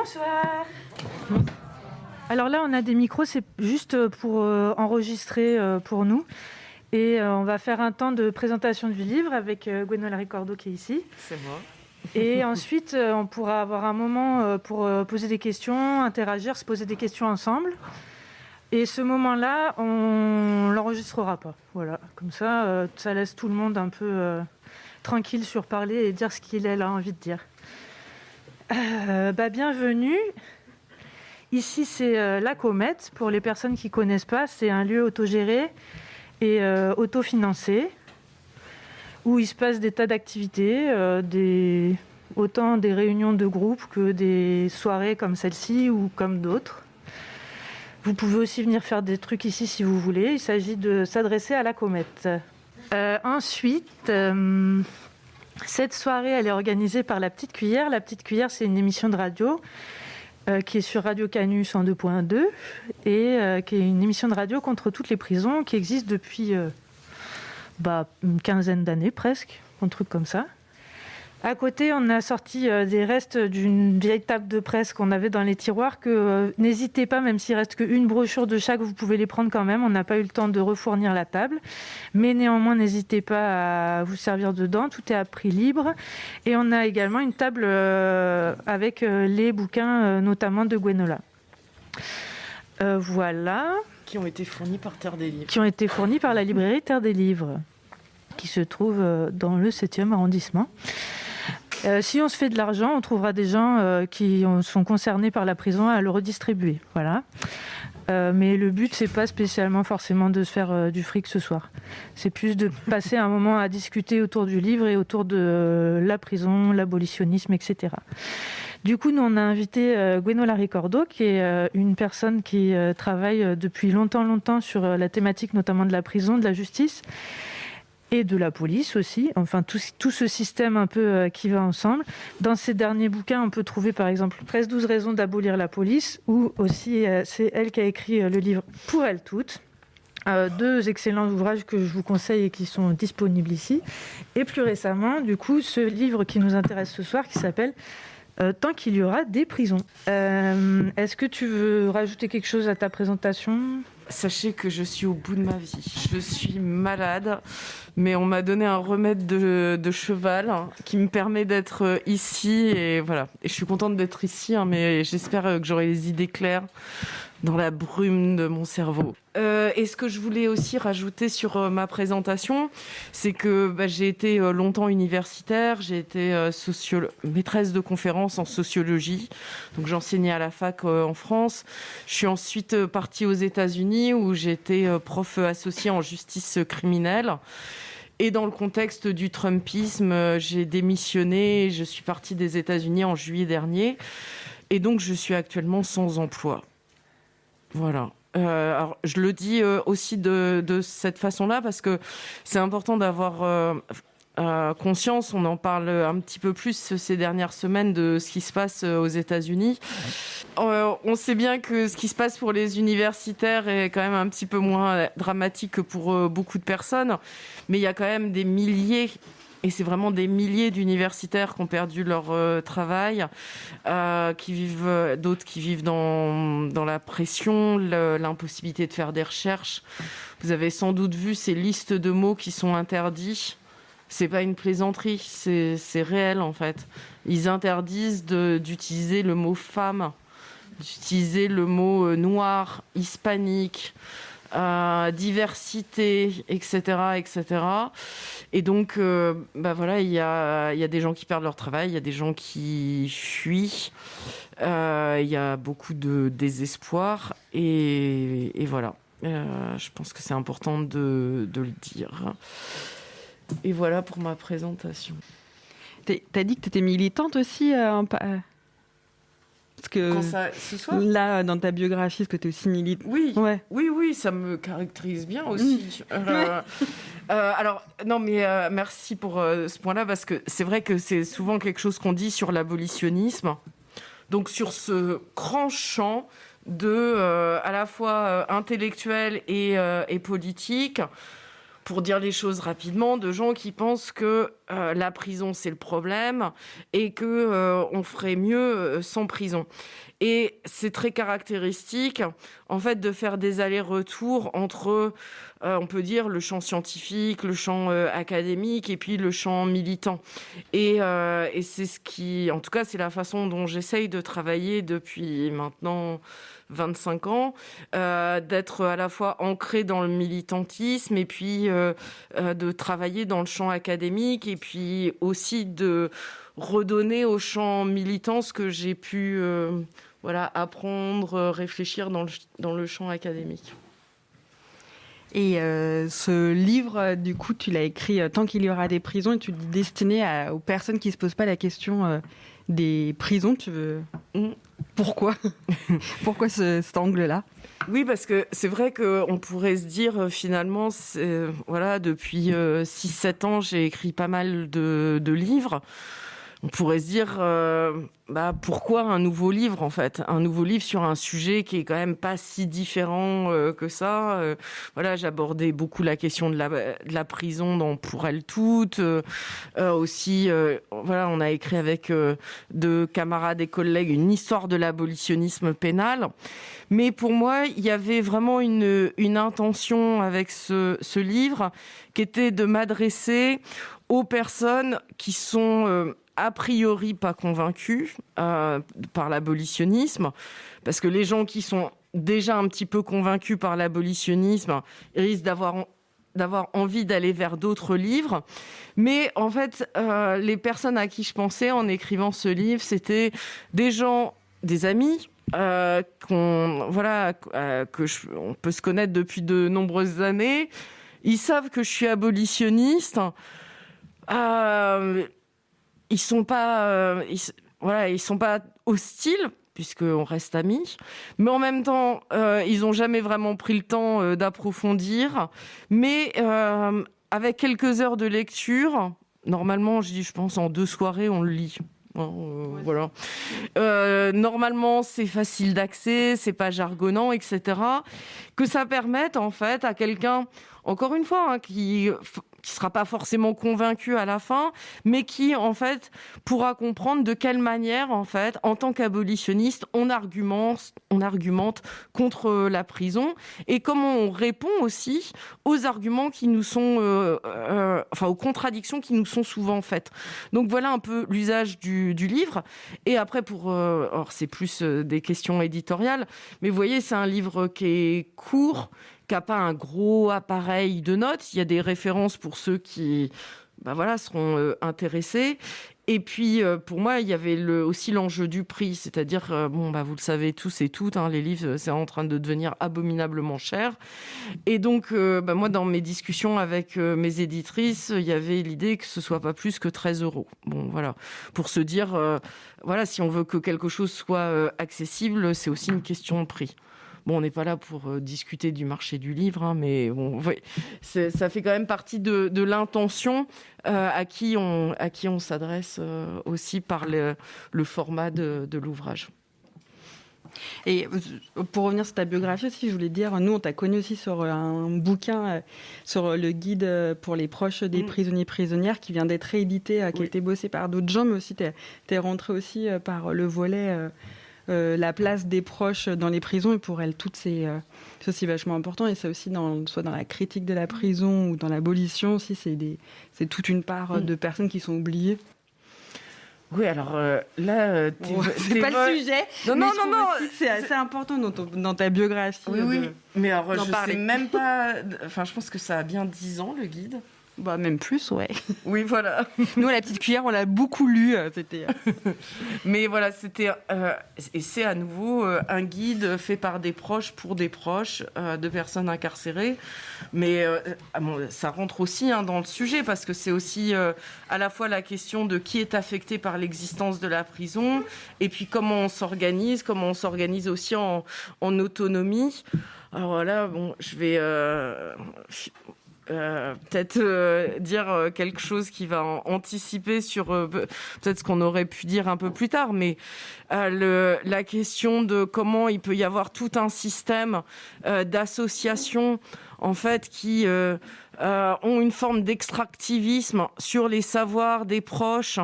Bonsoir. Alors là, on a des micros, c'est juste pour enregistrer pour nous. Et on va faire un temps de présentation du livre avec Gwenola Ricordo qui est ici. C'est moi. Et ensuite, on pourra avoir un moment pour poser des questions, interagir, se poser des questions ensemble. Et ce moment-là, on l'enregistrera pas. Voilà, comme ça, ça laisse tout le monde un peu tranquille sur parler et dire ce qu'il a envie de dire. Bienvenue. Ici, c'est la Comète. Pour les personnes qui ne connaissent pas, c'est un lieu autogéré et autofinancé où il se passe des tas d'activités, autant des réunions de groupe que des soirées comme celle-ci ou comme d'autres. Vous pouvez aussi venir faire des trucs ici si vous voulez. Il s'agit de s'adresser à la Comète. Ensuite, cette soirée, elle est organisée par La Petite Cuillère. La Petite Cuillère, c'est une émission de radio qui est sur Radio Canu 102.2 et qui est une émission de radio contre toutes les prisons qui existe depuis une quinzaine d'années presque, un truc comme ça. À côté, on a sorti des restes d'une vieille table de presse qu'on avait dans les tiroirs que n'hésitez pas, même s'il reste qu'une brochure de chaque, vous pouvez les prendre quand même. On n'a pas eu le temps de refournir la table. Mais néanmoins, n'hésitez pas à vous servir dedans. Tout est à prix libre. Et on a également une table avec les bouquins, notamment de Gwenola. Voilà. Qui ont été fournis par Terre des Livres. Qui ont été fournis par la librairie Terre des Livres, qui se trouve dans le 7e arrondissement. Si on se fait de l'argent, on trouvera des gens qui sont concernés par la prison à le redistribuer. Voilà. Mais le but, c'est pas spécialement forcément de se faire du fric ce soir. C'est plus de passer un moment à discuter autour du livre et autour de la prison, l'abolitionnisme, etc. Du coup, nous, on a invité Gwenola Ricordo, qui est une personne qui travaille depuis longtemps sur la thématique notamment de la prison, de la justice, et de la police aussi, enfin tout ce système un peu qui va ensemble. Dans ses derniers bouquins, on peut trouver par exemple 13-12 raisons d'abolir la police, ou aussi c'est elle qui a écrit le livre Pour elles toutes. Deux excellents ouvrages que je vous conseille et qui sont disponibles ici. Et plus récemment, du coup, ce livre qui nous intéresse ce soir, qui s'appelle Tant qu'il y aura des prisons. Est-ce que tu veux rajouter quelque chose à ta présentation ? Sachez que je suis au bout de ma vie. Je suis malade, mais on m'a donné un remède de cheval qui me permet d'être ici. Et voilà. Et je suis contente d'être ici, mais j'espère que j'aurai les idées claires dans la brume de mon cerveau. Et ce que je voulais aussi rajouter sur ma présentation, c'est que j'ai été longtemps universitaire, j'ai été maîtresse de conférences en sociologie, donc j'enseignais à la fac en France. Je suis ensuite partie aux États-Unis où j'ai été prof associée en justice criminelle. Et dans le contexte du Trumpisme, j'ai démissionné, je suis partie des États-Unis en juillet dernier, et donc je suis actuellement sans emploi. Voilà. Alors, je le dis aussi de cette façon-là parce que c'est important d'avoir conscience. On en parle un petit peu plus ces dernières semaines de ce qui se passe aux États-Unis. On sait bien que ce qui se passe pour les universitaires est quand même un petit peu moins dramatique que pour beaucoup de personnes, mais il y a quand même des milliers. Et c'est vraiment des milliers d'universitaires qui ont perdu leur travail, d'autres qui vivent dans la pression, l'impossibilité de faire des recherches. Vous avez sans doute vu ces listes de mots qui sont interdits. C'est pas une plaisanterie, c'est réel en fait. Ils interdisent d'utiliser le mot femme, d'utiliser le mot noir, hispanique, diversité, etc., etc. Et donc, voilà, il y a des gens qui perdent leur travail, il y a des gens qui fuient, il y a beaucoup de désespoir, et voilà. Je pense que c'est important de le dire. Et voilà pour ma présentation. T'as dit que t'étais militante aussi parce que ce soir là, dans ta biographie, est-ce que tu es aussi militante ? Oui, ouais. oui, ça me caractérise bien aussi. Alors, non, mais merci pour ce point-là, parce que c'est vrai que c'est souvent quelque chose qu'on dit sur l'abolitionnisme. Donc, sur ce grand champ à la fois intellectuel et politique, pour dire les choses rapidement, de gens qui pensent que la prison c'est le problème et que on ferait mieux sans prison. Et c'est très caractéristique, en fait, de faire des allers-retours entre, on peut dire, le champ scientifique, le champ académique et puis le champ militant. Et c'est ce qui, en tout cas, c'est la façon dont j'essaye de travailler depuis maintenant 25 ans, d'être à la fois ancrée dans le militantisme et puis de travailler dans le champ académique et puis aussi de redonner au champ militant ce que j'ai pu apprendre, réfléchir dans le champ académique. Et ce livre, du coup, tu l'as écrit tant qu'il y aura des prisons et tu le dis destiné aux personnes qui ne se posent pas la question des prisons. Tu veux... Pourquoi Pourquoi cet angle-là ? Oui, parce que c'est vrai qu'on pourrait se dire, finalement, depuis 6-7 ans, j'ai écrit pas mal de livres. On pourrait se dire, pourquoi un nouveau livre, en fait ? Un nouveau livre sur un sujet qui est quand même pas si différent que ça. J'abordais beaucoup la question de la prison dans Pour elles toutes. Aussi, on a écrit avec deux camarades et collègues une histoire de l'abolitionnisme pénal. Mais pour moi, il y avait vraiment une intention avec ce livre qui était de m'adresser aux personnes qui sont... a priori pas convaincus par l'abolitionnisme, parce que les gens qui sont déjà un petit peu convaincus par l'abolitionnisme risquent d'avoir envie d'aller vers d'autres livres. Mais en fait, les personnes à qui je pensais en écrivant ce livre, c'était des gens, des amis, on peut se connaître depuis de nombreuses années. Ils savent que je suis abolitionniste. Ils sont pas hostiles puisqu'on reste amis, mais en même temps, ils n'ont jamais vraiment pris le temps d'approfondir. Mais avec quelques heures de lecture, normalement, je pense en 2 soirées, on le lit. Voilà. Normalement, c'est facile d'accès, c'est pas jargonnant, etc. Que ça permette en fait à quelqu'un, encore une fois, qui sera pas forcément convaincu à la fin, mais qui en fait pourra comprendre de quelle manière en fait, en tant qu'abolitionniste, on argumente contre la prison et comment on répond aussi aux arguments qui nous sont, aux contradictions qui nous sont souvent faites. Donc voilà un peu l'usage du livre. Et après alors c'est plus des questions éditoriales, mais vous voyez, c'est un livre qui est court, qui n'a pas un gros appareil de notes. Il y a des références pour ceux qui seront intéressés. Et puis, pour moi, il y avait aussi l'enjeu du prix. C'est-à-dire, vous le savez tous et toutes, les livres, c'est en train de devenir abominablement cher. Et donc, moi, dans mes discussions avec mes éditrices, il y avait l'idée que ce ne soit pas plus que 13 €. Bon, voilà. Pour se dire, si on veut que quelque chose soit accessible, c'est aussi une question de prix. Bon, on n'est pas là pour discuter du marché du livre, mais bon, ouais, ça fait quand même partie de l'intention à qui on s'adresse aussi par le format de l'ouvrage. Et pour revenir sur ta biographie aussi, je voulais dire, nous, on t'a connu aussi sur un bouquin, sur le guide pour les proches des prisonniers-prisonnières qui vient d'être réédité, qui a été bossé par d'autres gens, mais aussi t'es rentré aussi par le volet... la place des proches dans les prisons, et pour elles toutes, c'est aussi vachement important. Et ça aussi, soit dans la critique de la prison ou dans l'abolition aussi, c'est toute une part de personnes qui sont oubliées. Oui, alors là... c'est pas le sujet, non. C'est assez important dans ta biographie. Oui. Mais alors, je sais même pas... Enfin, je pense que ça a bien 10 ans, le guide. Même plus, ouais. Oui, voilà. Nous, à la petite cuillère, on l'a beaucoup lu. C'était. Mais voilà, c'était... et c'est à nouveau un guide fait par des proches pour des proches de personnes incarcérées. Mais ça rentre aussi dans le sujet, parce que c'est aussi à la fois la question de qui est affecté par l'existence de la prison, et puis comment on s'organise aussi en autonomie. Alors là, je vais... peut-être dire quelque chose qui va anticiper sur peut-être ce qu'on aurait pu dire un peu plus tard, mais la question de comment il peut y avoir tout un système d'associations en fait qui ont une forme d'extractivisme sur les savoirs des proches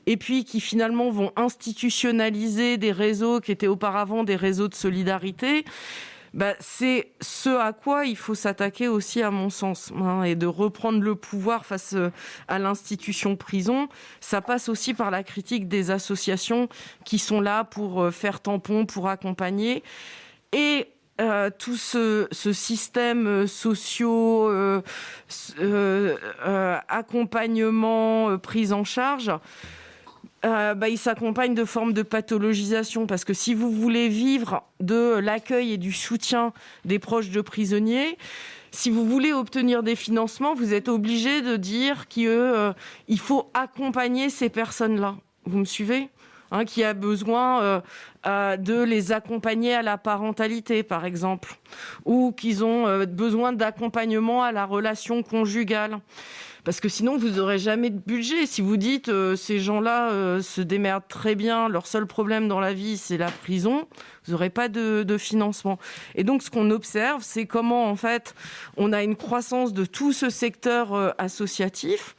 et puis qui finalement vont institutionnaliser des réseaux qui étaient auparavant des réseaux de solidarité. C'est ce à quoi il faut s'attaquer aussi, à mon sens, et de reprendre le pouvoir face à l'institution prison. Ça passe aussi par la critique des associations qui sont là pour faire tampon, pour accompagner. Et tout ce système accompagnement, prise en charge, il s'accompagne de formes de pathologisation, parce que si vous voulez vivre de l'accueil et du soutien des proches de prisonniers, si vous voulez obtenir des financements, vous êtes obligé de dire qu'il faut accompagner ces personnes-là. Vous me suivez ? Qui a besoin de les accompagner à la parentalité, par exemple, ou qu'ils ont besoin d'accompagnement à la relation conjugale. Parce que sinon, vous n'aurez jamais de budget. Si vous dites ces gens-là se démerdent très bien, leur seul problème dans la vie, c'est la prison, vous n'aurez pas de financement. Et donc, ce qu'on observe, c'est comment, en fait, on a une croissance de tout ce secteur associatif,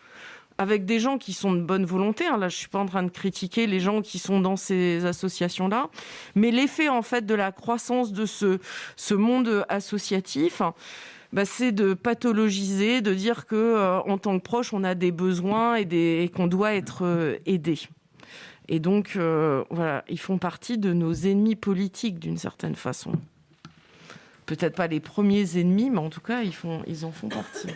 avec des gens qui sont de bonne volonté. Là, je ne suis pas en train de critiquer les gens qui sont dans ces associations-là. Mais l'effet, en fait, de la croissance de ce monde associatif, c'est de pathologiser, de dire qu'en tant que proche, on a des besoins et qu'on doit être aidé. Et donc, voilà, ils font partie de nos ennemis politiques, d'une certaine façon. Peut-être pas les premiers ennemis, mais en tout cas, ils en font partie.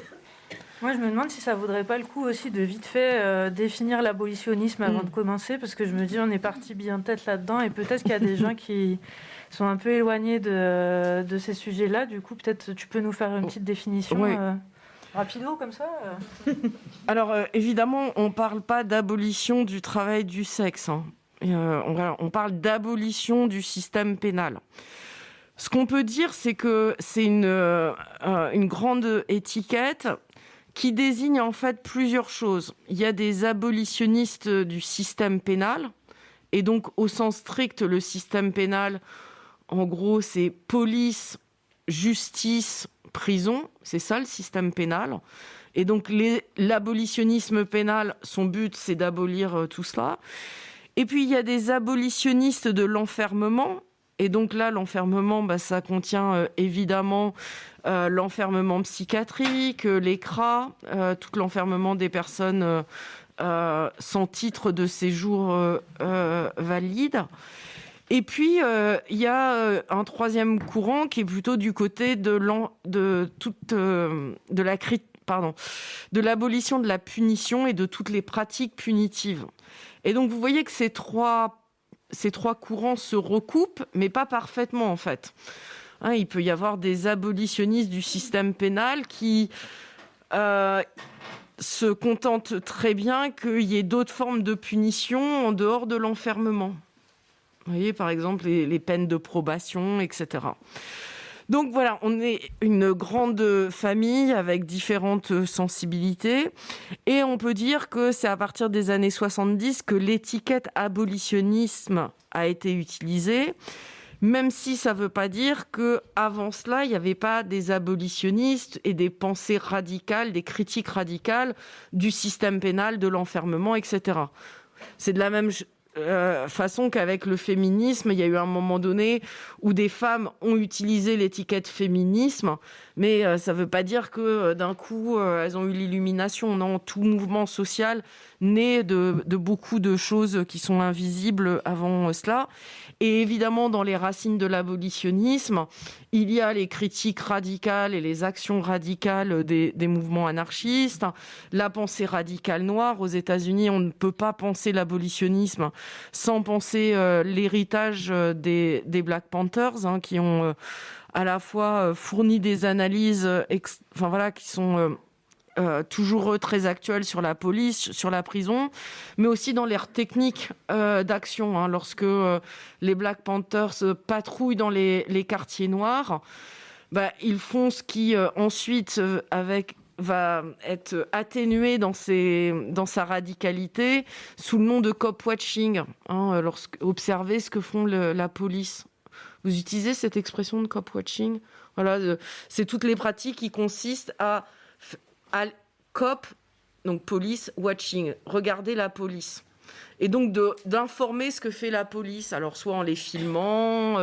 Moi, je me demande si ça vaudrait pas le coup aussi de vite fait définir l'abolitionnisme avant de commencer, parce que je me dis on est parti bien tête là-dedans et peut-être qu'il y a des gens qui sont un peu éloignés de ces sujets-là. Du coup, peut-être tu peux nous faire une petite définition rapido comme ça. Alors, évidemment, on parle pas d'abolition du travail du sexe. On parle d'abolition du système pénal. Ce qu'on peut dire, c'est que c'est une grande étiquette qui désigne en fait plusieurs choses. Il y a des abolitionnistes du système pénal, et donc au sens strict, le système pénal, en gros, c'est police, justice, prison, c'est ça le système pénal. Et donc l'abolitionnisme pénal, son but, c'est d'abolir tout cela. Et puis il y a des abolitionnistes de l'enfermement. Et donc là, l'enfermement, ça contient évidemment l'enfermement psychiatrique, les CRA, tout l'enfermement des personnes sans titre de séjour valide. Et puis, il y a un troisième courant qui est plutôt du côté de l'abolition de la punition et de toutes les pratiques punitives. Et donc, vous voyez que ces trois courants se recoupent, mais pas parfaitement, en fait. Il peut y avoir des abolitionnistes du système pénal qui se contentent très bien qu'il y ait d'autres formes de punition en dehors de l'enfermement. Vous voyez, par exemple, les peines de probation, etc. Donc voilà, on est une grande famille avec différentes sensibilités et on peut dire que c'est à partir des années 70 que l'étiquette abolitionnisme a été utilisée, même si ça ne veut pas dire qu'avant cela, il n'y avait pas des abolitionnistes et des pensées radicales, des critiques radicales du système pénal, de l'enfermement, etc. C'est de la même façon qu'avec le féminisme, il y a eu un moment donné où des femmes ont utilisé l'étiquette féminisme, mais ça ne veut pas dire que d'un coup, elles ont eu l'illumination. Non, tout mouvement social naît de beaucoup de choses qui sont invisibles avant cela. Et évidemment, dans les racines de l'abolitionnisme, il y a les critiques radicales et les actions radicales des mouvements anarchistes, la pensée radicale noire. Aux États-Unis, on ne peut pas penser l'abolitionnisme sans penser l'héritage des Black Panthers, qui ont à la fois fourni des analyses qui sont toujours très actuelles sur la police, sur la prison, mais aussi dans leurs techniques d'action. Lorsque les Black Panthers patrouillent dans les quartiers noirs, ils font ce qui ensuite, avec va être atténué dans sa radicalité sous le nom de cop-watching. Observer ce que font la police. Vous utilisez cette expression de cop-watching ? Voilà, c'est toutes les pratiques qui consistent à cop, donc police, watching, regarder la police. Et donc d'informer ce que fait la police, alors soit en les filmant,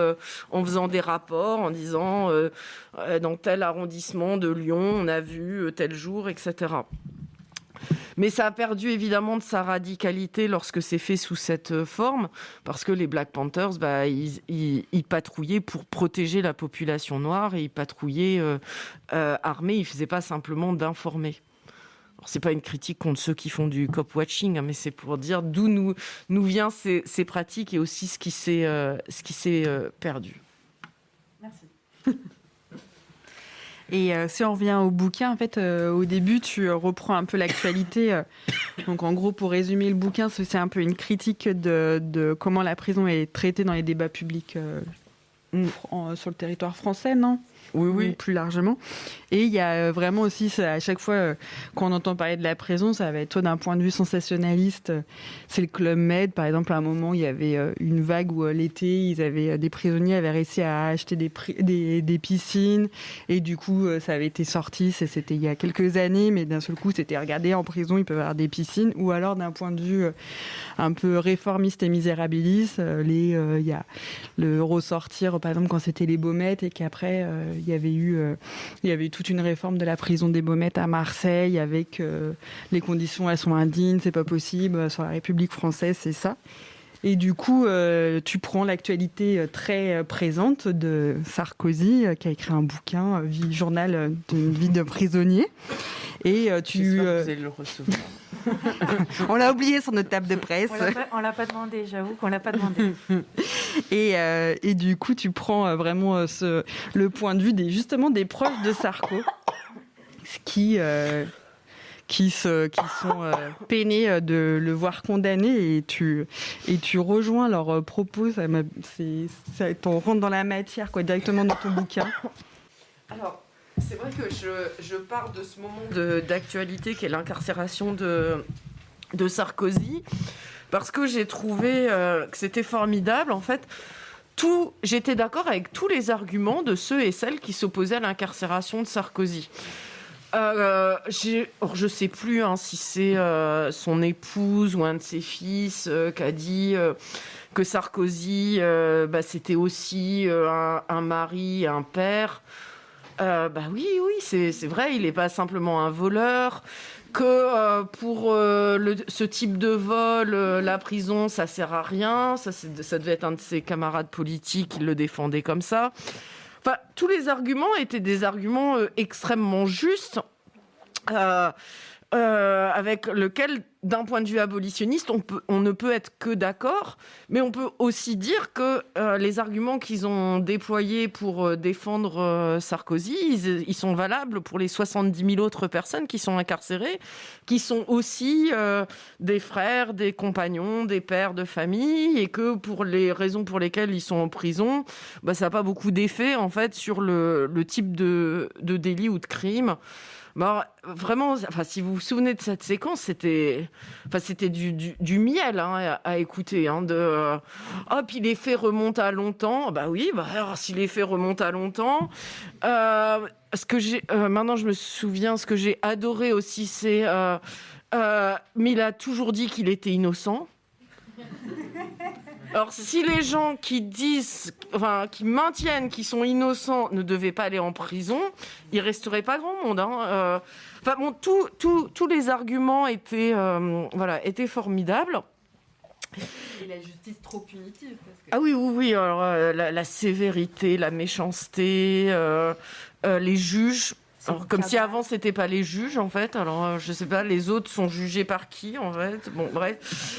en faisant des rapports, en disant dans tel arrondissement de Lyon, on a vu tel jour, etc. Mais ça a perdu évidemment de sa radicalité lorsque c'est fait sous cette forme, parce que les Black Panthers, ils patrouillaient pour protéger la population noire, et ils patrouillaient armés, ils ne faisaient pas simplement d'informer. C'est pas une critique contre ceux qui font du cop-watching, mais c'est pour dire d'où nous viennent ces pratiques et aussi ce qui s'est perdu. Merci. Et si on revient au bouquin, en fait, au début, tu reprends un peu l'actualité. Donc, en gros, pour résumer le bouquin, c'est un peu une critique de comment la prison est traitée dans les débats publics sur le territoire français, non ? Oui. Ou plus largement. Et il y a vraiment aussi, à chaque fois quand on entend parler de la prison, ça va être d'un point de vue sensationnaliste. C'est le Club Med, par exemple, à un moment, il y avait une vague où l'été, des prisonniers avaient réussi à acheter des piscines. Et du coup, ça avait été sorti, c'était il y a quelques années, mais d'un seul coup, c'était regardé en prison, ils peuvent avoir des piscines. Ou alors, d'un point de vue un peu réformiste et misérabiliste, il y a le ressortir, par exemple, quand c'était les Baumettes et qu'après, il y avait eu toute une réforme de la prison des Baumettes à Marseille avec les conditions, elles sont indignes, c'est pas possible, sur la République française, c'est ça. Et du coup, tu prends l'actualité très présente de Sarkozy, qui a écrit un bouquin, journal d'une vie de prisonnier. Et J'espère que vous allez le recevoir. On l'a oublié sur notre table de presse. On l'a pas demandé, j'avoue qu'on l'a pas demandé. Et du coup, tu prends vraiment le point de vue justement des proches de Sarko, qui sont peinés de le voir condamné, et tu rejoins leurs propos. On rentre dans la matière, directement dans ton bouquin. Alors, c'est vrai que je pars de ce moment d'actualité qui est l'incarcération de Sarkozy, parce que j'ai trouvé que c'était formidable. En fait, j'étais d'accord avec tous les arguments de ceux et celles qui s'opposaient à l'incarcération de Sarkozy. Je sais plus si c'est son épouse ou un de ses fils qui a dit que Sarkozy, c'était aussi un mari, un père. Oui, c'est vrai, il n'est pas simplement un voleur, que pour ce type de vol, la prison, ça sert à rien. Ça devait être un de ses camarades politiques qui le défendait comme ça. Enfin, tous les arguments étaient des arguments extrêmement justes, avec lequel, d'un point de vue abolitionniste, on ne peut être que d'accord, mais on peut aussi dire que les arguments qu'ils ont déployés pour défendre Sarkozy, ils sont valables pour les 70 000 autres personnes qui sont incarcérées, qui sont aussi des frères, des compagnons, des pères de famille, et que pour les raisons pour lesquelles ils sont en prison, ça n'a pas beaucoup d'effet en fait sur le type de délit ou de crime. Vraiment, si vous vous souvenez de cette séquence, c'était du miel à écouter. Hop, il est fait remonte à longtemps. Alors si les faits remontent à longtemps, maintenant je me souviens, ce que j'ai adoré aussi, c'est mais il a toujours dit qu'il était innocent. Alors, si les gens qui maintiennent qu'ils sont innocents ne devaient pas aller en prison, il ne resterait pas grand monde. Tous les arguments étaient formidables. Et la justice trop punitive. Ah oui. Alors, la sévérité, la méchanceté, les juges. Alors, comme si avant c'était pas les juges en fait. Alors je sais pas, les autres sont jugés par qui en fait. Bon bref.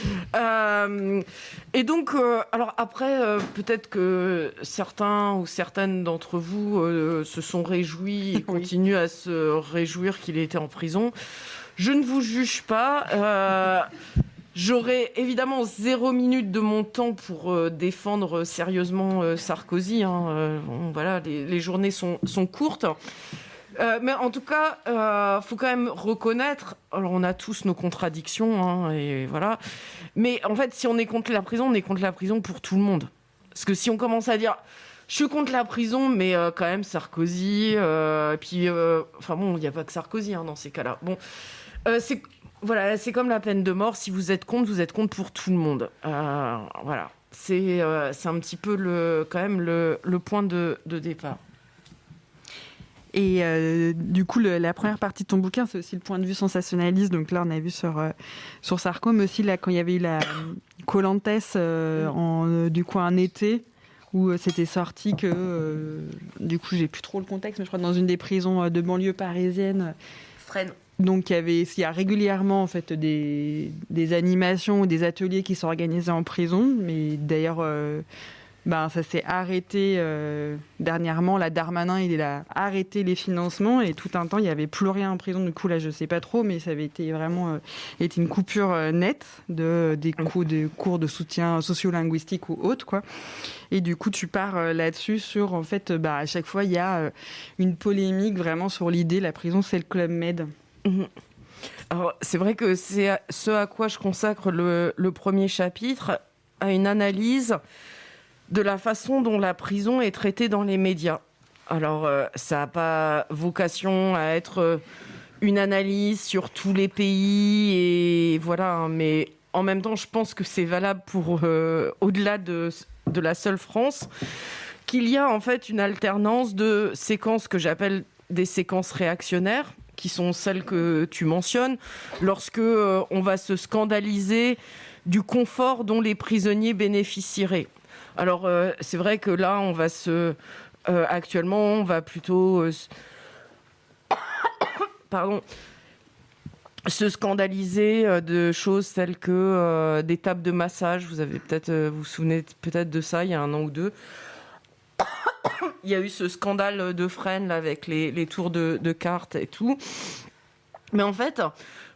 Et donc alors après peut-être que certains ou certaines d'entre vous se sont réjouis et continuent à se réjouir qu'il ait été en prison. Je ne vous juge pas. J'aurais évidemment 0 minute de mon temps pour défendre sérieusement Sarkozy. Voilà, les journées sont courtes. Mais en tout cas, faut quand même reconnaître. Alors, on a tous nos contradictions, hein, et voilà. Mais en fait, si on est contre la prison, on est contre la prison pour tout le monde. Parce que si on commence à dire, je suis contre la prison, mais quand même Sarkozy, puis, enfin bon, il n'y a pas que Sarkozy hein, dans ces cas-là. Bon, c'est comme la peine de mort. Si vous êtes contre pour tout le monde. Voilà, c'est un petit peu quand même le point de départ. Et du coup, la première partie de ton bouquin, c'est aussi le point de vue sensationnaliste. Donc là, on a vu sur Sarko, mais aussi là, quand il y avait eu la Colantes du coup un été, où c'était sorti que, du coup, j'ai plus trop le contexte, mais je crois dans une des prisons de banlieue parisienne. Fresnes. Donc il y a régulièrement en fait des animations ou des ateliers qui sont organisés en prison, mais d'ailleurs ça s'est arrêté dernièrement. La Darmanin, il a arrêté les financements et tout un temps, il n'y avait plus rien en prison. Du coup, là, je ne sais pas trop, mais ça avait été vraiment une coupure nette des cours de soutien socio-linguistique ou autres, quoi. Et du coup, tu pars là-dessus sur, en fait, à chaque fois, il y a une polémique vraiment sur l'idée, la prison, c'est le Club Med. Alors, c'est vrai que c'est ce à quoi je consacre le premier chapitre, à une analyse de la façon dont la prison est traitée dans les médias. Alors, ça n'a pas vocation à être une analyse sur tous les pays, et voilà, hein, mais en même temps, je pense que c'est valable pour au-delà de la seule France, qu'il y a en fait une alternance de séquences que j'appelle des séquences réactionnaires, qui sont celles que tu mentionnes, lorsque on va se scandaliser du confort dont les prisonniers bénéficieraient. Alors, c'est vrai que là, on va actuellement, on va plutôt se scandaliser de choses telles que des tables de massage. Vous vous souvenez peut-être de ça, il y a 1 an ou 2. Il y a eu ce scandale de Fresnes là, avec les tours de cartes et tout. Mais en fait,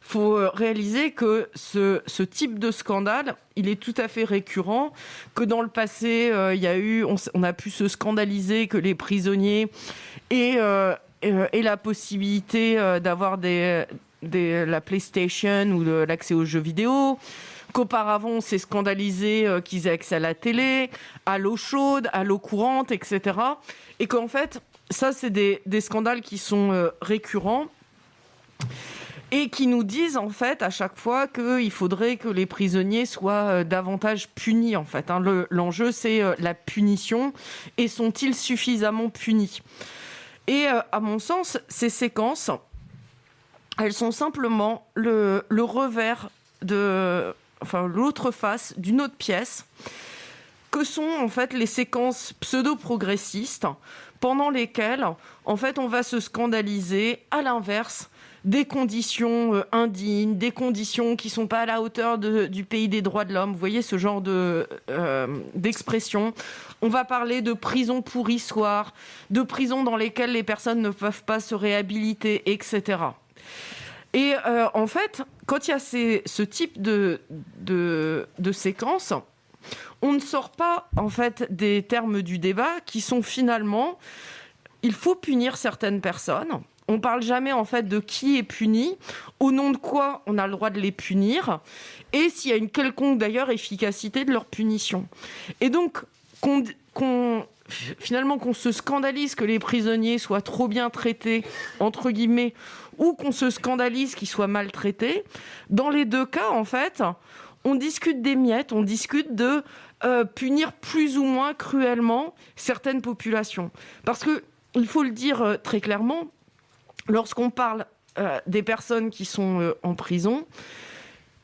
faut réaliser que ce type de scandale, il est tout à fait récurrent, que dans le passé, on a pu se scandaliser que les prisonniers aient la possibilité d'avoir la PlayStation ou l'accès aux jeux vidéo, qu'auparavant on s'est scandalisé qu'ils aient accès à la télé, à l'eau chaude, à l'eau courante, etc. Et qu'en fait, ça c'est des scandales qui sont récurrents et qui nous disent en fait à chaque fois qu'il faudrait que les prisonniers soient davantage punis en fait. Hein. L'enjeu c'est la punition, et sont-ils suffisamment punis ? Et à mon sens, ces séquences, elles sont simplement le revers l'autre face d'une autre pièce, que sont en fait les séquences pseudo-progressistes pendant lesquelles en fait on va se scandaliser à l'inverse des conditions indignes, des conditions qui sont pas à la hauteur du pays des droits de l'homme. Vous voyez ce genre d'expression. On va parler de prisons pourrissoires, de prisons dans lesquelles les personnes ne peuvent pas se réhabiliter, etc. Et en fait, quand il y a ce type de séquence, on ne sort pas en fait des termes du débat qui sont finalement, il faut punir certaines personnes. On parle jamais en fait de qui est puni, au nom de quoi on a le droit de les punir, et s'il y a une quelconque d'ailleurs efficacité de leur punition. Et donc finalement qu'on se scandalise que les prisonniers soient trop bien traités entre guillemets, ou qu'on se scandalise qu'ils soient maltraités, dans les deux cas en fait, on discute des miettes, on discute de punir plus ou moins cruellement certaines populations. Parce que il faut le dire très clairement. Lorsqu'on parle des personnes qui sont en prison,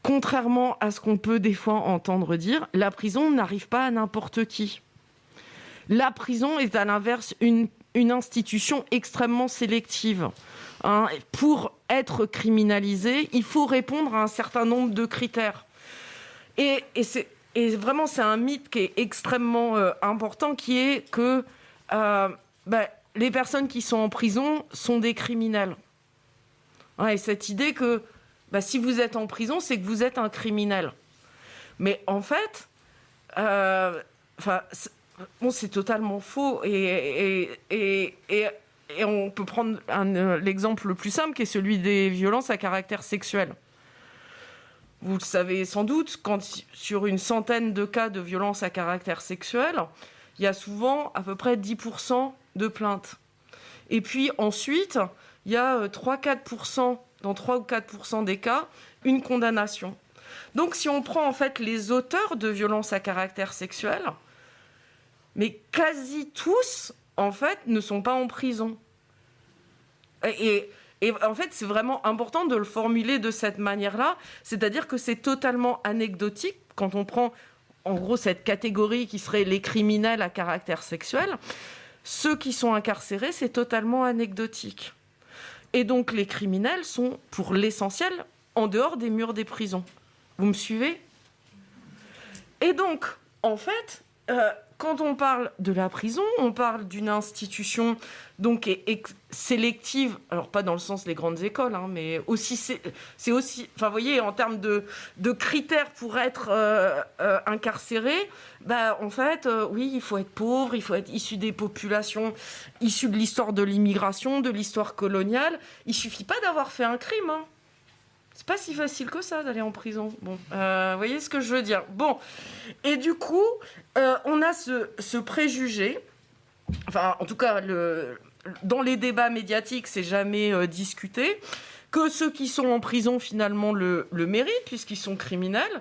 contrairement à ce qu'on peut des fois entendre dire, la prison n'arrive pas à n'importe qui. La prison est à l'inverse une institution extrêmement sélective. Hein. Pour être criminalisé, il faut répondre à un certain nombre de critères. Et vraiment, c'est un mythe qui est extrêmement important, qui est que les personnes qui sont en prison sont des criminels. Ouais, et cette idée que si vous êtes en prison, c'est que vous êtes un criminel. Mais en fait, c'est totalement faux. Et et on peut prendre l'exemple le plus simple, qui est celui des violences à caractère sexuel. Vous le savez sans doute, quand sur une centaine de cas de violences à caractère sexuel, il y a souvent à peu près 10% de plaintes. Et puis ensuite, il y a 3-4%, dans 3 ou 4% des cas, une condamnation. Donc si on prend en fait les auteurs de violences à caractère sexuel, mais quasi tous, en fait, ne sont pas en prison. Et en fait, c'est vraiment important de le formuler de cette manière-là, c'est-à-dire que c'est totalement anecdotique quand on prend, en gros, cette catégorie qui serait les criminels à caractère sexuel. Ceux qui sont incarcérés, c'est totalement anecdotique. Et donc, les criminels sont, pour l'essentiel, en dehors des murs des prisons. Vous me suivez ? Et donc, en fait, quand on parle de la prison, on parle d'une institution donc sélective, alors pas dans le sens des grandes écoles, hein, mais aussi c'est aussi, enfin, vous voyez, en termes de critères pour être incarcéré, en fait, oui, il faut être pauvre, il faut être issu des populations issues de l'histoire de l'immigration, de l'histoire coloniale. Il suffit pas d'avoir fait un crime, hein. C'est pas si facile que ça d'aller en prison. Bon, vous voyez ce que je veux dire. Bon, et du coup, on a ce préjugé. Enfin, en tout cas, dans les débats médiatiques, c'est jamais discuté que ceux qui sont en prison finalement le méritent puisqu'ils sont criminels.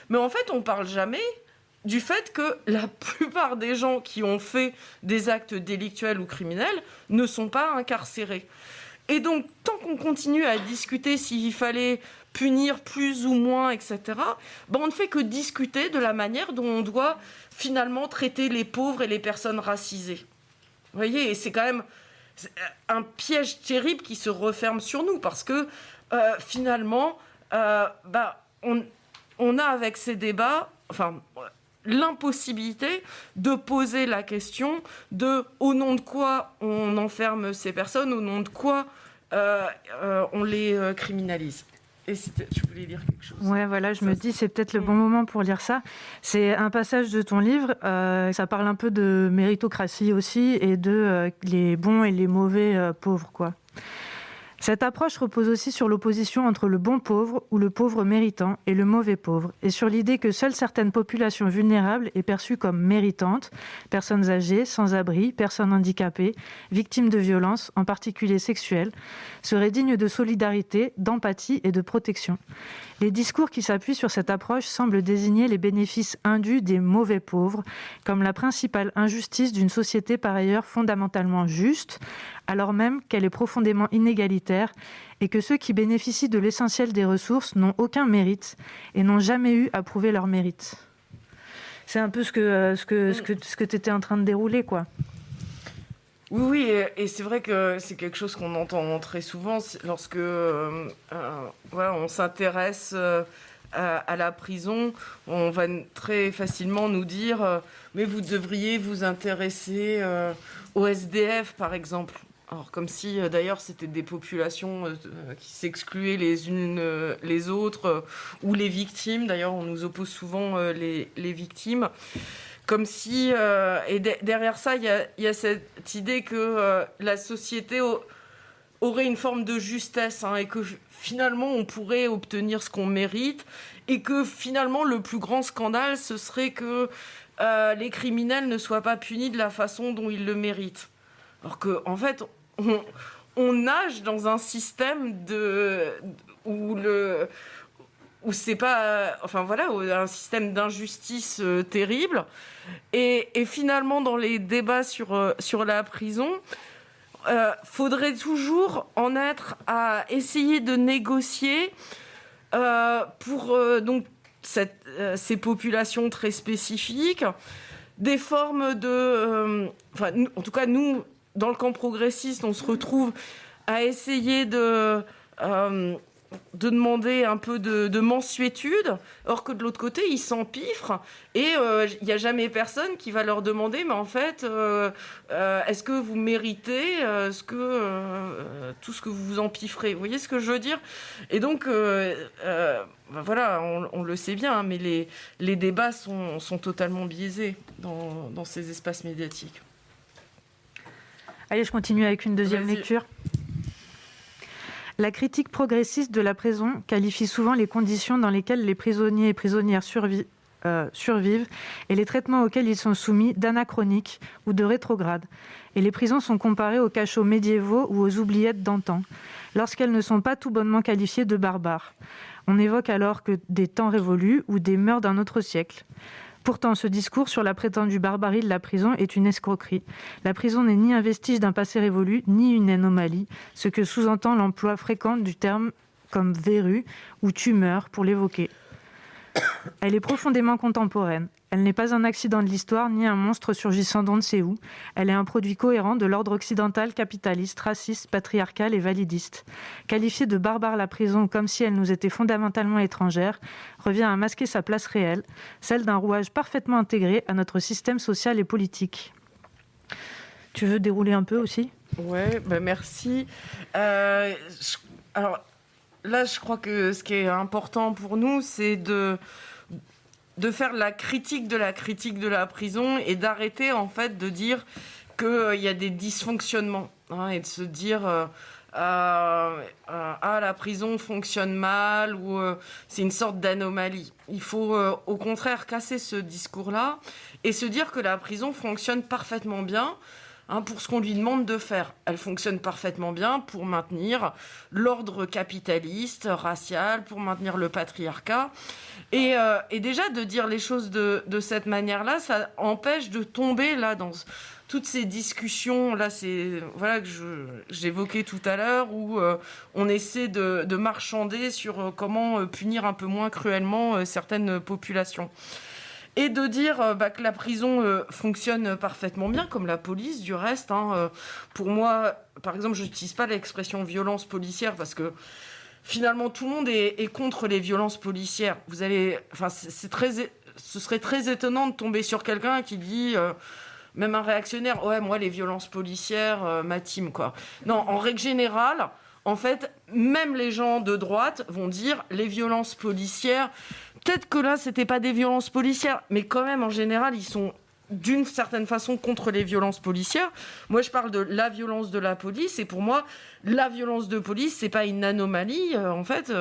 Mais en fait, on parle jamais du fait que la plupart des gens qui ont fait des actes délictuels ou criminels ne sont pas incarcérés. Et donc, tant qu'on continue à discuter s'il fallait punir plus ou moins, etc., on ne fait que discuter de la manière dont on doit finalement traiter les pauvres et les personnes racisées. Vous voyez, et c'est quand même un piège terrible qui se referme sur nous, parce que finalement, on a avec ces débats, l'impossibilité de poser la question de au nom de quoi on enferme ces personnes, au nom de quoi on les criminalise. Et tu voulais dire quelque chose ? Ouais, voilà, je me dis c'est peut-être le bon moment pour lire ça. C'est un passage de ton livre, ça parle un peu de méritocratie aussi et de les bons et les mauvais pauvres, quoi. Cette approche repose aussi sur l'opposition entre le bon pauvre ou le pauvre méritant et le mauvais pauvre, et sur l'idée que seules certaines populations vulnérables et perçues comme méritantes, personnes âgées, sans-abri, personnes handicapées, victimes de violences, en particulier sexuelles, seraient dignes de solidarité, d'empathie et de protection. Les discours qui s'appuient sur cette approche semblent désigner les bénéfices indus des mauvais pauvres comme la principale injustice d'une société par ailleurs fondamentalement juste, alors même qu'elle est profondément inégalitaire et que ceux qui bénéficient de l'essentiel des ressources n'ont aucun mérite et n'ont jamais eu à prouver leur mérite. C'est un peu ce que tu étais en train de dérouler, quoi. Oui, et c'est vrai que c'est quelque chose qu'on entend très souvent lorsque on s'intéresse à la prison. On va très facilement nous dire mais vous devriez vous intéresser aux SDF, par exemple. Alors, comme si, d'ailleurs, c'était des populations qui s'excluaient les unes les autres, ou les victimes. D'ailleurs, on nous oppose souvent les victimes. Comme si, et derrière ça, il y a cette idée que la société aurait une forme de justesse, hein, et que finalement, on pourrait obtenir ce qu'on mérite, et que finalement, le plus grand scandale, ce serait que les criminels ne soient pas punis de la façon dont ils le méritent. Alors qu'en fait, on nage dans un système où c'est pas, un système d'injustice terrible, et finalement dans les débats sur la prison, faudrait toujours en être à essayer de négocier pour donc ces populations très spécifiques, des formes en tout cas nous dans le camp progressiste, on se retrouve à essayer de demander un peu de mansuétude, or que de l'autre côté, ils s'empiffrent, et il n'y a jamais personne qui va leur demander, mais en fait, est-ce que vous méritez tout ce que vous vous empiffrez ? Vous voyez ce que je veux dire ? Et donc, on le sait bien, hein, mais les débats sont totalement biaisés dans ces espaces médiatiques. Allez, je continue avec une deuxième Vas-y. lecture. La critique progressiste de la prison qualifie souvent les conditions dans lesquelles les prisonniers et prisonnières survivent et les traitements auxquels ils sont soumis d'anachroniques ou de rétrogrades. Et les prisons sont comparées aux cachots médiévaux ou aux oubliettes d'antan, lorsqu'elles ne sont pas tout bonnement qualifiées de barbares. On évoque alors que des temps révolus ou des mœurs d'un autre siècle. Pourtant, ce discours sur la prétendue barbarie de la prison est une escroquerie. La prison n'est ni un vestige d'un passé révolu, ni une anomalie, ce que sous-entend l'emploi fréquent du terme comme verrue ou tumeur pour l'évoquer. Elle est profondément contemporaine. Elle n'est pas un accident de l'histoire ni un monstre surgissant d'on ne sait où. Elle est un produit cohérent de l'ordre occidental, capitaliste, raciste, patriarcal et validiste. Qualifier de barbare la prison comme si elle nous était fondamentalement étrangère revient à masquer sa place réelle, celle d'un rouage parfaitement intégré à notre système social et politique. Tu veux dérouler un peu aussi ? Ouais, merci. Alors là, je crois que ce qui est important pour nous, c'est de faire la critique de la prison et d'arrêter en fait de dire qu'il y a des dysfonctionnements et de se dire la prison fonctionne mal ou c'est une sorte d'anomalie. Il faut au contraire casser ce discours-là et se dire que la prison fonctionne parfaitement bien. Pour ce qu'on lui demande de faire. Elle fonctionne parfaitement bien pour maintenir l'ordre capitaliste, racial, pour maintenir le patriarcat. Et déjà, de dire les choses de cette manière-là, ça empêche de tomber là dans toutes ces discussions là, que j'évoquais tout à l'heure, où on essaie de marchander sur comment punir un peu moins cruellement certaines populations. Et de dire que la prison fonctionne parfaitement bien, comme la police du reste. Pour moi, par exemple, je n'utilise pas l'expression violence policière parce que finalement tout le monde est contre les violences policières. Ce serait très étonnant de tomber sur quelqu'un qui dit, même un réactionnaire, ouais, moi les violences policières, ma team quoi. Non, en règle générale. En fait, même les gens de droite vont dire les violences policières. Peut-être que là, c'était pas des violences policières, mais quand même, en général, ils sont d'une certaine façon contre les violences policières. Moi, je parle de la violence de la police, et pour moi, la violence de police, c'est pas une anomalie. En fait,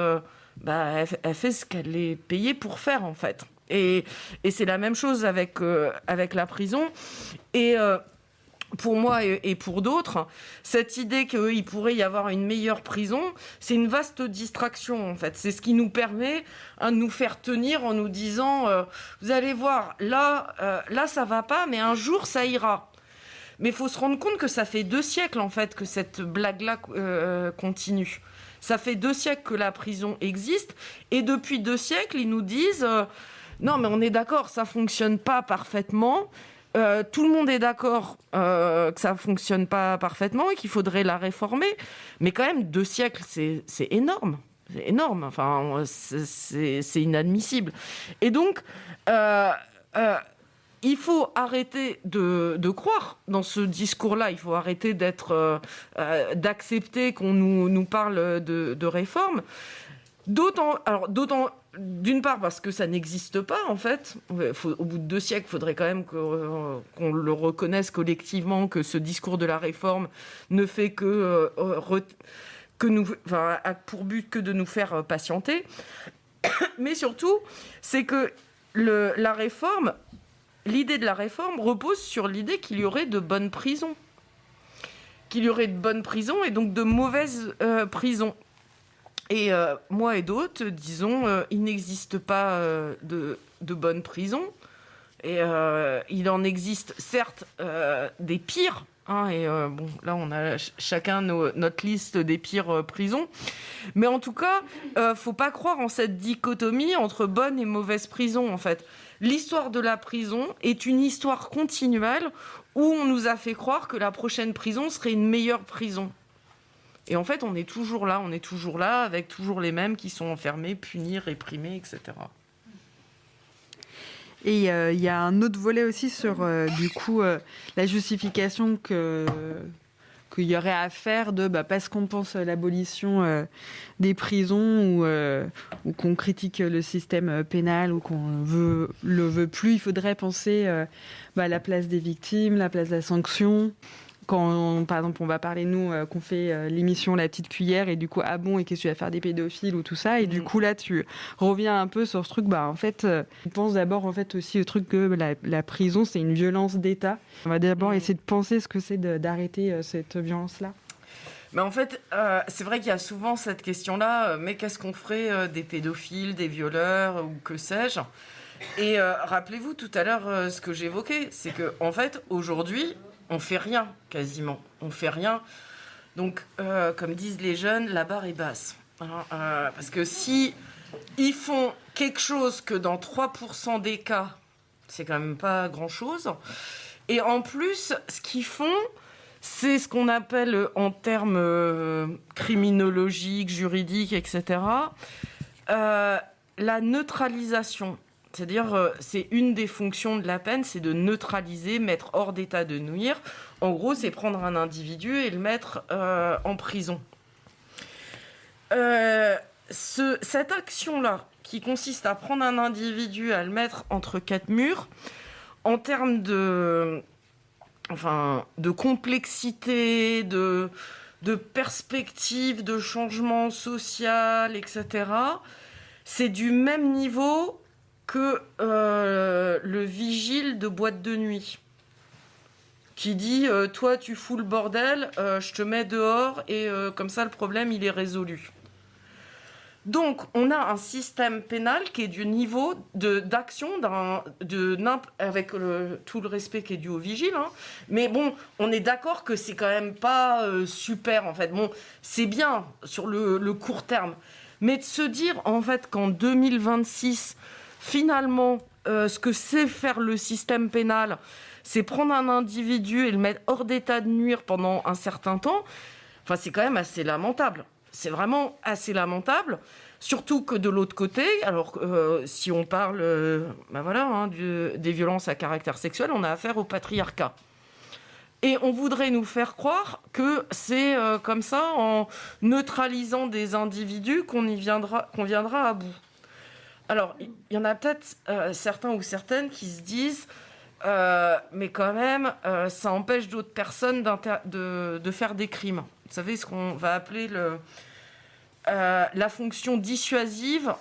elle fait ce qu'elle est payée pour faire, en fait. Et c'est la même chose avec la prison. Et pour moi et pour d'autres, cette idée qu'il pourrait y avoir une meilleure prison, c'est une vaste distraction en fait. C'est ce qui nous permet de nous faire tenir en nous disant vous allez voir, là ça va pas, mais un jour ça ira. Mais il faut se rendre compte que ça fait 2 siècles en fait que cette blague-là continue. Ça fait 2 siècles que la prison existe, et depuis 2 siècles, ils nous disent non mais on est d'accord, ça fonctionne pas parfaitement. Tout le monde est d'accord que ça ne fonctionne pas parfaitement et qu'il faudrait la réformer. Mais quand même, 2 siècles, c'est énorme. C'est énorme. Enfin, c'est inadmissible. Et donc, il faut arrêter de croire dans ce discours-là. Il faut arrêter d'accepter qu'on nous parle de réforme. D'une part parce que ça n'existe pas en fait. Au bout de 2 siècles, il faudrait quand même qu'on le reconnaisse collectivement que ce discours de la réforme ne fait a pour but que de nous faire patienter. Mais surtout, c'est que l'idée de la réforme repose sur l'idée qu'il y aurait de bonnes prisons. Qu'il y aurait de bonnes prisons et donc de mauvaises prisons. Et moi et d'autres, disons, il n'existe pas de bonnes prisons. Et il en existe certes des pires. Là, on a chacun notre liste des pires prisons. Mais en tout cas, faut pas croire en cette dichotomie entre bonnes et mauvaises prisons, en fait. L'histoire de la prison est une histoire continuelle où on nous a fait croire que la prochaine prison serait une meilleure prison. Et en fait, on est toujours là avec toujours les mêmes qui sont enfermés, punis, réprimés, etc. Et il y a un autre volet aussi sur, la justification qu'il y aurait à faire parce qu'on pense à l'abolition des prisons ou qu'on critique le système pénal ou qu'on le veut plus. Il faudrait penser à la place des victimes, la place de la sanction, quand, par exemple, on va parler, nous, qu'on fait l'émission La Petite Cuillère, et du coup, ah bon, et qu'est-ce que tu vas faire des pédophiles ou tout ça, et du coup, là, tu reviens un peu sur ce truc, en fait, on pense d'abord, en fait, aussi au truc que la prison, c'est une violence d'État. On va d'abord essayer de penser ce que c'est d'arrêter cette violence-là. Mais en fait, c'est vrai qu'il y a souvent cette question-là, mais qu'est-ce qu'on ferait des pédophiles, des violeurs, ou que sais-je ? Et rappelez-vous tout à l'heure ce que j'évoquais, c'est qu'en fait, aujourd'hui, on fait rien, quasiment. On fait rien. Donc, comme disent les jeunes, la barre est basse. Parce que si ils font quelque chose que dans 3% des cas, c'est quand même pas grand-chose. Et en plus, ce qu'ils font, c'est ce qu'on appelle en termes criminologiques, juridiques, etc., la neutralisation. C'est-à-dire, c'est une des fonctions de la peine, c'est de neutraliser, mettre hors d'état de nuire. En gros, c'est prendre un individu et le mettre en prison. Cette action-là, qui consiste à prendre un individu, à le mettre entre quatre murs, en termes de complexité, de perspective, de changement social, etc., c'est du même niveau que le vigile de boîte de nuit qui dit toi tu fous le bordel, je te mets dehors et comme ça le problème il est résolu. Donc on a un système pénal qui est du niveau d'action avec tout le respect qui est dû au vigile, hein. Mais bon, on est d'accord que c'est quand même pas super en fait. Bon, c'est bien sur le court terme, mais de se dire en fait qu'en 2026 finalement, ce que sait faire le système pénal, c'est prendre un individu et le mettre hors d'état de nuire pendant un certain temps. Enfin, c'est quand même assez lamentable. C'est vraiment assez lamentable. Surtout que de l'autre côté, alors si on parle des violences à caractère sexuel, on a affaire au patriarcat. Et on voudrait nous faire croire que c'est comme ça, en neutralisant des individus, qu'on viendra à bout. Alors, il y en a peut-être certains ou certaines qui se disent mais quand même, ça empêche d'autres personnes de faire des crimes. Vous savez, ce qu'on va appeler la fonction dissuasive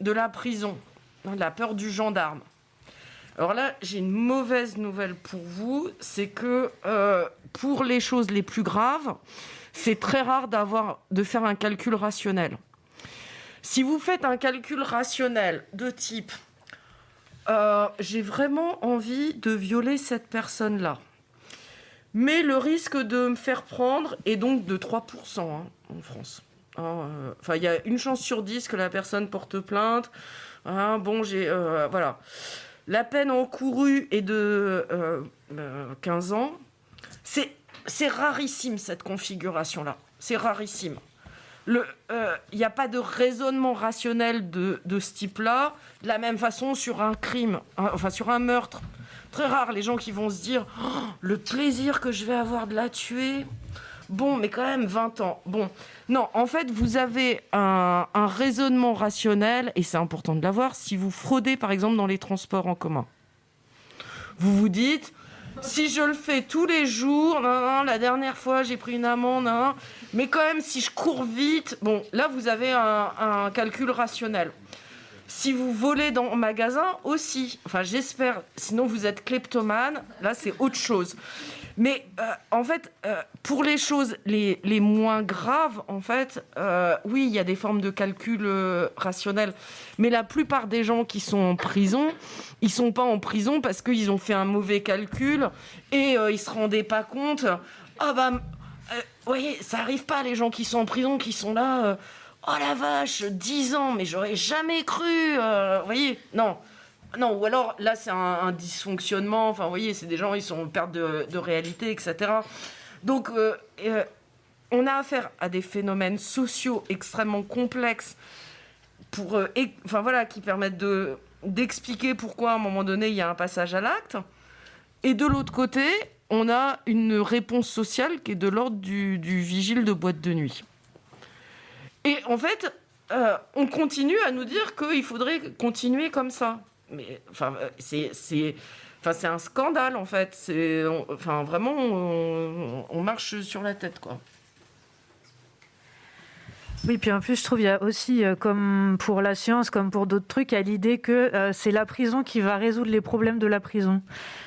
de la prison, la peur du gendarme. Alors là, j'ai une mauvaise nouvelle pour vous, c'est que pour les choses les plus graves, c'est très rare de faire un calcul rationnel. Si vous faites un calcul rationnel de type j'ai vraiment envie de violer cette personne-là, mais le risque de me faire prendre est donc de 3% en France. Il y a une chance sur 10 que la personne porte plainte. Voilà. La peine encourue est de 15 ans. C'est rarissime cette configuration-là. C'est rarissime. Il n'y a pas de raisonnement rationnel de ce type-là. De la même façon sur un crime, sur un meurtre. Très rare les gens qui vont se dire le plaisir que je vais avoir de la tuer. Bon, mais quand même 20 ans. Bon, non, en fait, vous avez un raisonnement rationnel, et c'est important de l'avoir, si vous fraudez, par exemple, dans les transports en commun. Vous vous dites, si je le fais tous les jours, la dernière fois, j'ai pris une amende, mais quand même, si je cours vite, bon, là, vous avez un calcul rationnel. Si vous volez dans un magasin, aussi, j'espère, sinon vous êtes kleptomane, là, c'est autre chose. Mais en fait, pour les choses les moins graves, en fait, oui, il y a des formes de calcul rationnel. Mais la plupart des gens qui sont en prison, ils sont pas en prison parce qu'ils ont fait un mauvais calcul et ils se rendaient pas compte. Vous voyez, ça arrive pas, les gens qui sont en prison, qui sont là. Oh la vache, 10 ans, mais j'aurais jamais cru. Vous voyez, non. Non, ou alors, là, c'est un dysfonctionnement. Vous voyez, c'est des gens, ils sont en perte de réalité, etc. Donc, on a affaire à des phénomènes sociaux extrêmement complexes qui permettent d'expliquer pourquoi, à un moment donné, il y a un passage à l'acte. Et de l'autre côté, on a une réponse sociale qui est de l'ordre du vigile de boîte de nuit. Et en fait, on continue à nous dire qu'il faudrait continuer comme ça. Mais Enfin, c'est un scandale, en fait. Vraiment, on marche sur la tête, quoi. Oui, puis en plus, je trouve qu'il y a aussi, comme pour la science, comme pour d'autres trucs, il y a l'idée que c'est la prison qui va résoudre les problèmes de la prison.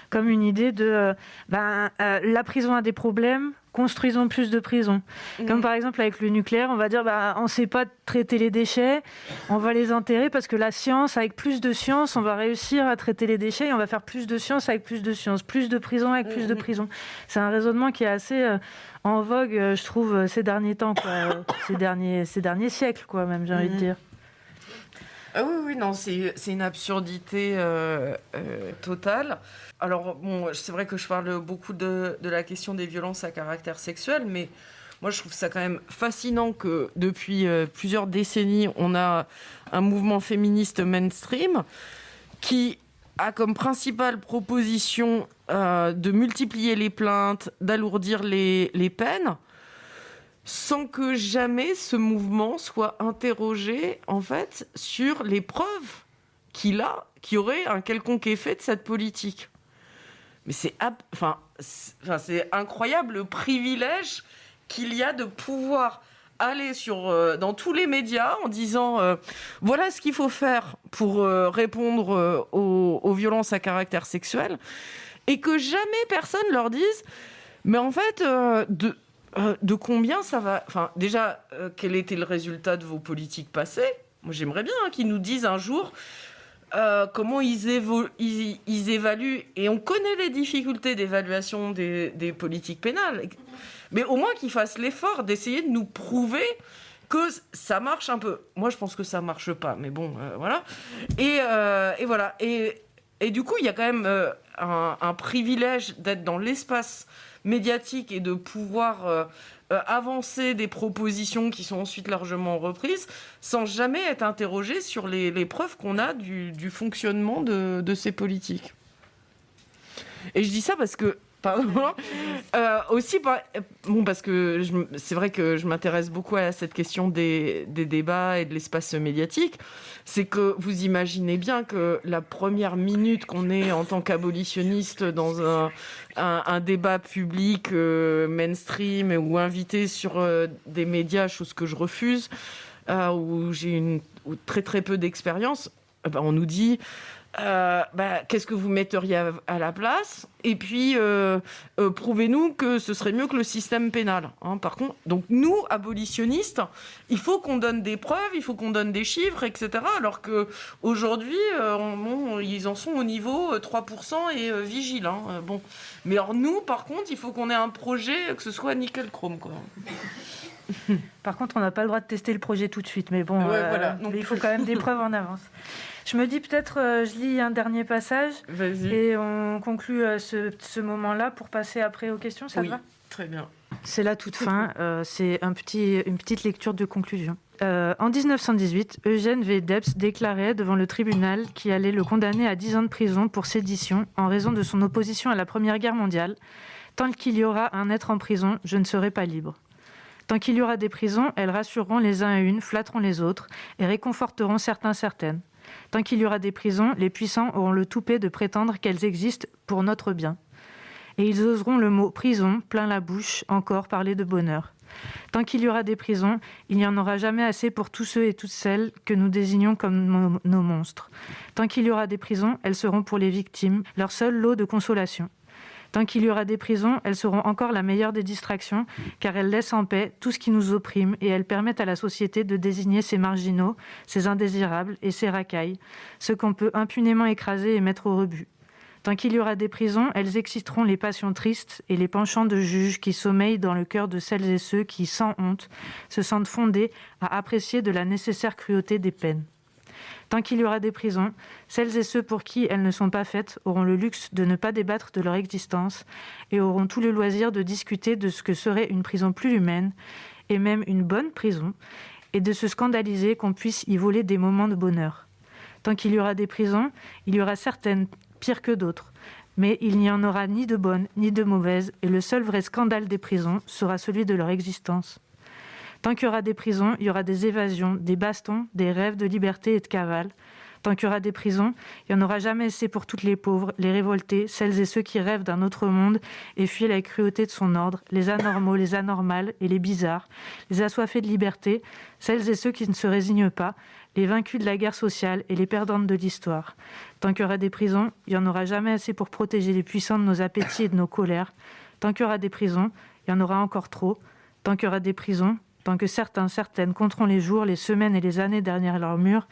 Comme une idée de la prison a des problèmes, construisons plus de prisons. Comme par exemple avec le nucléaire, on va dire on ne sait pas traiter les déchets, on va les enterrer parce que la science, avec plus de science, on va réussir à traiter les déchets et on va faire plus de science avec plus de science, plus de prisons avec plus de prisons. C'est un raisonnement qui est assez en vogue, je trouve, ces derniers temps, quoi, ces derniers siècles, quoi, même, j'ai envie de dire. Ah oui, non, c'est une absurdité totale. Alors, bon, c'est vrai que je parle beaucoup de la question des violences à caractère sexuel, mais moi, je trouve ça quand même fascinant que depuis plusieurs décennies, on a un mouvement féministe mainstream qui a comme principale proposition de multiplier les plaintes, d'alourdir les peines, sans que jamais ce mouvement soit interrogé, en fait, sur les preuves qu'il aurait un quelconque effet de cette politique. Mais c'est incroyable le privilège qu'il y a de pouvoir aller dans tous les médias en disant voilà ce qu'il faut faire pour répondre aux violences à caractère sexuel, et que jamais personne leur dise mais en fait de combien ça va... Enfin, déjà, quel était le résultat de vos politiques passées ? Moi, j'aimerais bien qu'ils nous disent un jour comment ils évaluent. Et on connaît les difficultés d'évaluation des politiques pénales. Mais au moins qu'ils fassent l'effort d'essayer de nous prouver que ça marche un peu. Moi, je pense que ça marche pas, mais bon, voilà. Et voilà. Et du coup, il y a quand même un privilège d'être dans l'espace médiatique et de pouvoir avancer des propositions qui sont ensuite largement reprises sans jamais être interrogé sur les preuves qu'on a du fonctionnement de ces politiques. Et je dis ça parce que aussi, parce que c'est vrai que je m'intéresse beaucoup à cette question des débats et de l'espace médiatique. C'est que vous imaginez bien que la première minute qu'on est en tant qu'abolitionniste dans un débat public mainstream ou invité sur des médias, chose que je refuse, où j'ai très très peu d'expérience, on nous dit... qu'est-ce que vous metteriez à la place ? Et puis, prouvez-nous que ce serait mieux que le système pénal. Par contre, donc nous, abolitionnistes, il faut qu'on donne des preuves, il faut qu'on donne des chiffres, etc. Alors qu'aujourd'hui, ils en sont au niveau 3% et vigile. Bon. Mais alors nous, par contre, il faut qu'on ait un projet, que ce soit nickel-chrome, quoi. Par contre, on n'a pas le droit de tester le projet tout de suite. Mais bon, voilà. il faut quand même des preuves en avance. Je me dis peut-être, je lis un dernier passage. Vas-y. Et on conclut ce moment-là pour passer après aux questions, ça va ? Très bien. C'est la toute fin, c'est une petite lecture de conclusion. En 1918, Eugène V. Debs déclarait devant le tribunal qu'il allait le condamner à 10 ans de prison pour sédition en raison de son opposition à la Première Guerre mondiale. Tant qu'il y aura un être en prison, je ne serai pas libre. Tant qu'il y aura des prisons, elles rassureront les uns et une, flatteront les autres et réconforteront certaines. Tant qu'il y aura des prisons, les puissants auront le toupet de prétendre qu'elles existent pour notre bien. Et ils oseront le mot « prison » plein la bouche, encore parler de bonheur. Tant qu'il y aura des prisons, il n'y en aura jamais assez pour tous ceux et toutes celles que nous désignons comme nos monstres. Tant qu'il y aura des prisons, elles seront pour les victimes leur seul lot de consolation. Tant qu'il y aura des prisons, elles seront encore la meilleure des distractions, car elles laissent en paix tout ce qui nous opprime et elles permettent à la société de désigner ses marginaux, ses indésirables et ses racailles, ceux qu'on peut impunément écraser et mettre au rebut. Tant qu'il y aura des prisons, elles exciteront les passions tristes et les penchants de juges qui sommeillent dans le cœur de celles et ceux qui, sans honte, se sentent fondés à apprécier de la nécessaire cruauté des peines. Tant qu'il y aura des prisons, celles et ceux pour qui elles ne sont pas faites auront le luxe de ne pas débattre de leur existence et auront tout le loisir de discuter de ce que serait une prison plus humaine, et même une bonne prison, et de se scandaliser qu'on puisse y voler des moments de bonheur. Tant qu'il y aura des prisons, il y aura certaines pires que d'autres, mais il n'y en aura ni de bonnes ni de mauvaises, et le seul vrai scandale des prisons sera celui de leur existence. Tant qu'il y aura des prisons, il y aura des évasions, des bastons, des rêves de liberté et de cavale. Tant qu'il y aura des prisons, il n'y en aura jamais assez pour toutes les pauvres, les révoltés, celles et ceux qui rêvent d'un autre monde et fuient la cruauté de son ordre, les anormaux, les anormales et les bizarres, les assoiffés de liberté, celles et ceux qui ne se résignent pas, les vaincus de la guerre sociale et les perdantes de l'histoire. Tant qu'il y aura des prisons, il n'y en aura jamais assez pour protéger les puissants de nos appétits et de nos colères. Tant qu'il y aura des prisons, il y en aura encore trop. Tant qu'il y aura des prisons, tant que certaines compteront les jours, les semaines et les années derrière leurs murs,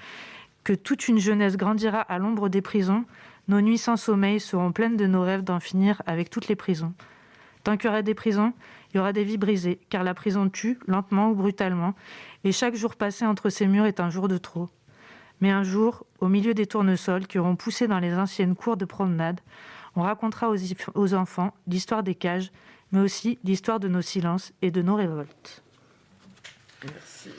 que toute une jeunesse grandira à l'ombre des prisons, nos nuits sans sommeil seront pleines de nos rêves d'en finir avec toutes les prisons. Tant qu'il y aura des prisons, il y aura des vies brisées, car la prison tue, lentement ou brutalement, et chaque jour passé entre ces murs est un jour de trop. Mais un jour, au milieu des tournesols qui auront poussé dans les anciennes cours de promenade, on racontera aux enfants l'histoire des cages, mais aussi l'histoire de nos silences et de nos révoltes. Merci.